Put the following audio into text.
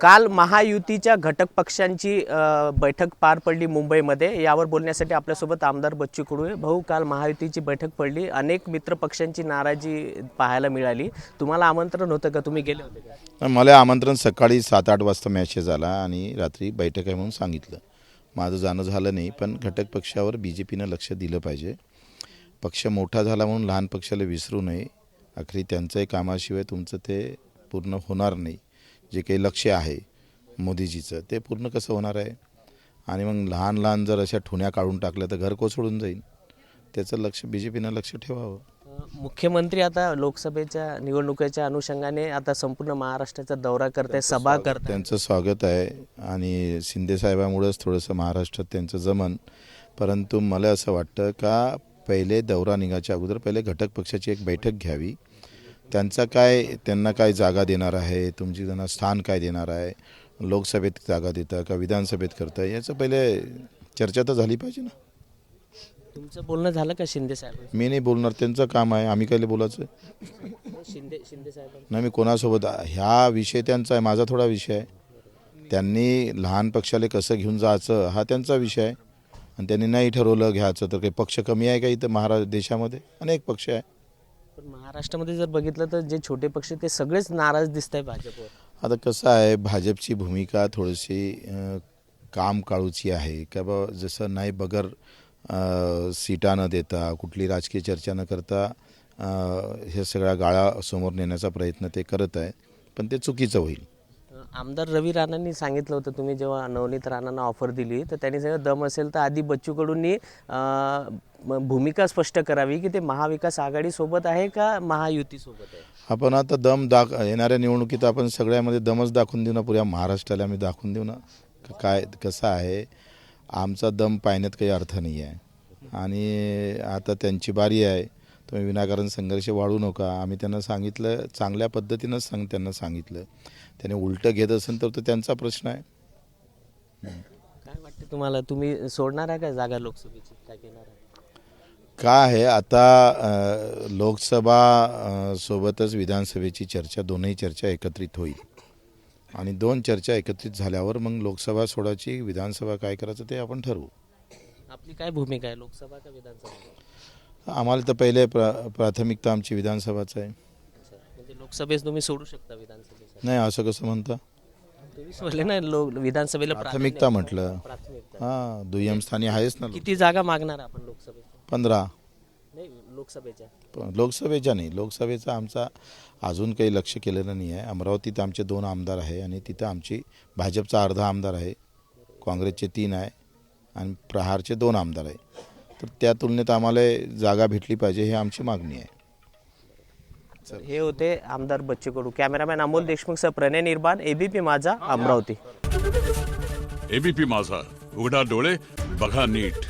काल महायुतीच्या घटक पक्षांची बैठक पार पडली मुंबईमध्ये। यावर बोलण्यासाठी आपल्यासोबत आमदार बच्चू कडू आहे। भाऊ, काल महायुतीची बैठक पडली, अनेक मित्र पक्षांची नाराजी पाहायला मिळाली। तुम्हाला आमंत्रण होतं का? तुम्ही गेले होते का? मला आमंत्रण सकाळी 7-8 वाजता मेसेज आला आणि रात्री बैठक आहे म्हणून सांगितलं। माझं जाणं झालं नाही, पण घटक पक्षावर बीजेपीनं लक्ष दिलं पाहिजे। पक्ष मोठा झाला म्हणून लहान पक्षाला विसरू नये। आखरी त्यांच्याही कामाशिवाय तुमचं ते पूर्ण होणार नाही। जे काही लक्ष्य आहे मोदीजीचं ते पूर्ण कसं होणार आहे? आणि मग लहान लहान जर अशा ठुण्या काढून टाकल्या तर घर कोसळून जाईल। त्याचं लक्ष बीजेपीनं लक्ष ठेवावं। मुख्यमंत्री आता लोकसभेच्या निवडणुकीच्या अनुषंगाने आता संपूर्ण महाराष्ट्राचा दौरा करते, सभा करते। त्यांचं स्वागत आहे आणि शिंदे साहेबांमुळेच थोडंसं महाराष्ट्रात त्यांचं जमन। परंतु मला असं वाटतं का पहिले दौरा निघायच्या अगोदर पहिले घटक पक्षाची एक बैठक घ्यावी। त्यांना काय जागा देणार आहे, तुमची त्यांना स्थान काय देणार आहे, लोकसभेत जागा देता का विधानसभेत करता, याचं पहिले चर्चा तर झाली पाहिजे ना। तुमचं बोलणं झालं का शिंदे साहेब? मी नाही बोलणार, त्यांचं काम आहे, आम्ही काय बोलायचं? शिंदे साहेब नाही, मी कोणासोबत ह्या विषय त्यांचा आहे, माझा थोडा विषय आहे। त्यांनी लहान पक्षाला कसं घेऊन जायचं हा त्यांचा विषय आहे आणि त्यांनी नाही ठरवलं घ्यायचं तर काही पक्ष कमी आहे का? इथं देशामध्ये अनेक पक्ष आहे। पण महाराष्ट्रामध्ये जर बघितलं तर जे छोटे पक्ष ते सगळेच नाराज दिसत आहे भाजपवर। आता कसं आहे, भाजपची भूमिका थोडीशी काम काळूची आहे का बा, जसं नाही बगर सीटा न देता कुठली राजकीय चर्चा न करता हे सगळ्या गाळा समोर नेण्याचा प्रयत्न ते करत आहे, पण ते चुकीचं होईल। आमदार रवी राणांनी सांगितलं होतं, तुम्ही जेव्हा नवनीत राणांना ऑफर दिली तर त्यांनी सांगितलं दम असेल तर आधी बच्चू कडूंनी भूमिका स्पष्ट करावी की ते महाविकास आघाडीसोबत आहे का महायुतीसोबत आहे। आपण आता येणाऱ्या निवडणुकीत आपण सगळ्यामध्ये दमच दाखवून देऊ ना, पुऱ्या महाराष्ट्राला आम्ही दाखवून देऊ ना काय कसं आहे। आमचा दम पाहण्यात काही अर्थ नाही आहे आणि आता त्यांची बारी आहे। तुम्ही विनाकारण संघर्ष वाढू नका। आम्ही त्यांना सांगितलं, चांगल्या पद्धतीनंच त्यांना सांगितलं। त्याने उलटं घेत असेल तर त्यांचा प्रश्न आहे। काय वाटतं तुम्हाला, तुम्ही सोडणार आहे का जागा लोकसभेची, काय घेणार आहे? काय आहे आता लोकसभा सोबतच विधानसभेची चर्चा, दोन्ही चर्चा एकत्रित होईल आणि दोन चर्चा एकत्रित झाल्यावर मग लोकसभा सोडायची, विधानसभा काय करायचं ते आपण ठरवू। आपली काय भूमिका आहे, लोकसभा का विधानसभा? आम्हाला तर पहिले प्राथमिकता आमची विधानसभाच आहे। म्हणजे लोकसभेस तुम्ही सोडू शकता, विधानसभेस नाही असं कसं म्हणता तुम्ही? सोडले ना विधानसभेला प्राथमिकता म्हटलं। हां, दुय्यम स्थानी आहेच ना। किती जागा मागणार आपण लोकसभेत? 15 नाही, लोकसभेच्या नाही, लोकसभेचा आमचा अजून काही लक्ष केलेलं नाही आहे। अमरावतीत आमचे 2 आमदार आहे आणि तिथं आमची भाजपचा अर्धा आमदार आहे, काँग्रेसचे 3 आहे आणि प्रहारचे 2 आमदार आहे। तर त्या तुलनेत आम्हाला जागा भेटली पाहिजे, ही आमची मागणी आहे। हे होते आमदार बच्चू कडू। कॅमेरामॅन अमोल देशमुख सह प्रणय निर्बाण, एबीपी माझा, अमरावती। एबीपी माझा, उघडा डोळे बघा नीट।